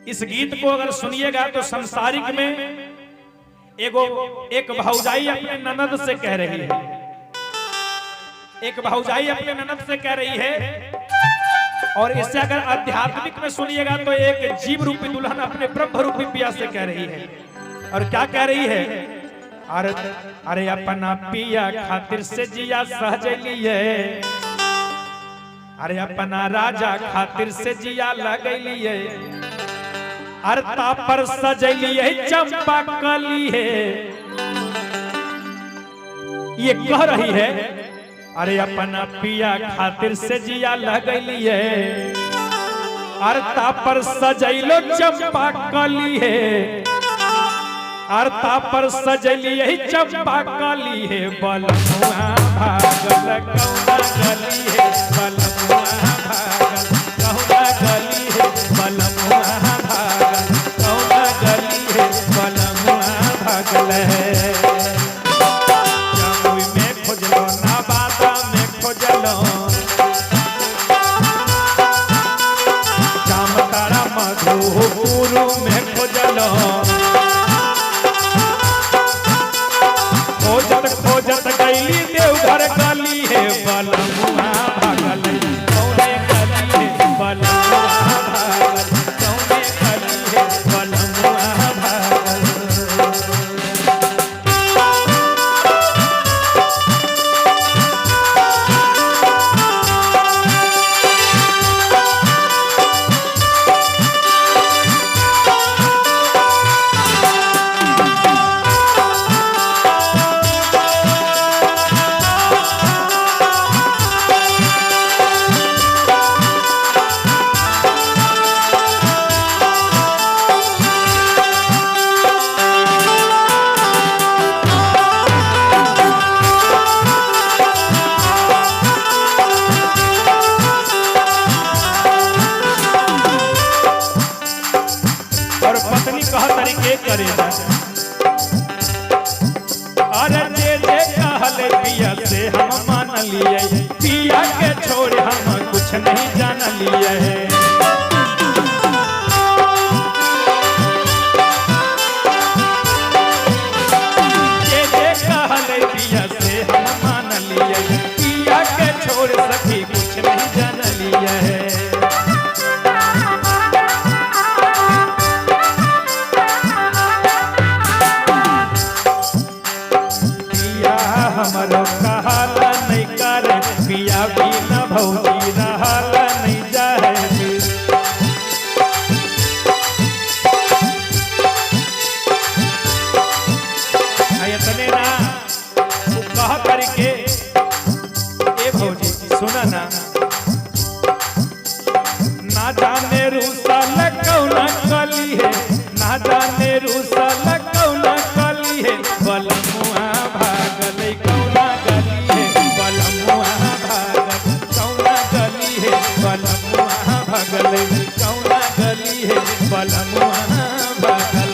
इस गीत को अगर सुनिएगा तो संसारिक में एक भौजाई अपने ननद से कह रही है, एक भौजाई अपने ननद से कह रही है। और इससे अगर आध्यात्मिक में सुनिएगा तो एक जीव रूपी दुल्हन अपने ब्रह्म रूपी पिया से कह रही है। और क्या कह रही है? अरे अपना पिया खातिर से जिया सहजली है, अरे अपना राजा खातिर से जिया लगली है, अरता पर सजली है चंपा कली है। ये कह रही है अरे अपना पिया खातिर से जिया लगली है, अरता पर सजैलो चंपा कली है, अरता पर सजली है चंपा कली है। बलमुआ भागल कौना गली है, बलमुआ भागल कौना गली है, बलमुआ भागल कौना गली है, बलमुआ भागल है। जमुई में खोजलो नवादा में खोजलो, जामताड़ा मधुपुर में खोजलो, खोजत खोजत गईली देवघर गली है, बलमुआ भागल कौने गली है, बलमुआ भागल कौने गली है, बलमुआ भागल। और पत्नी कहा तरीके करेगा, अरे जे जे कहले पिया से हम मान लिए, पिया के छोड़ हम कुछ नहीं जान लिए है। जे जे कहले पिया से हम मान लिए, पिया के छोड़ सखी कुछ नहीं जान लिए है। हमरो कहाला नहीं करे, पिया बिना भौजी रहाला नहीं जाए। तने ना कह करके ए भौजी सुना ना जाने रूसल कौना कली है, ना जाने रूसल कौना कली है, बलमुआ भागल कौना गली है, बलमुआ भागल कौना गली है, बलमुआ भागल कौना गली है, बलमुआ भागल।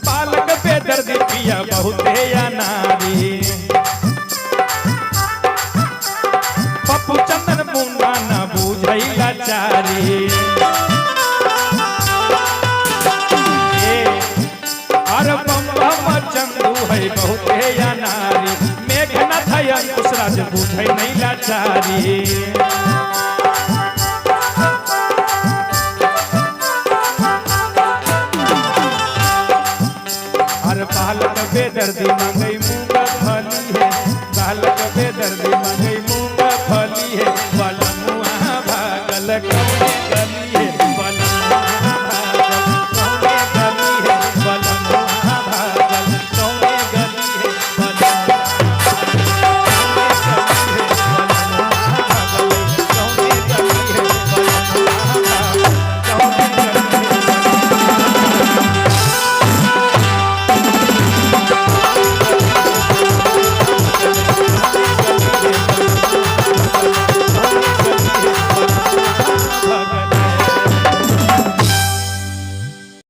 बालक पे दर्द पिया बहुत है या नारी, पप्पू चंदन मुंडा न बूझई लाचारी। अरे बम्बा चंदू है बहुत है या नारी, मेघनाथ है अंकुशराज बूझई नहीं लाचारी। बालक बेदर्दी मांग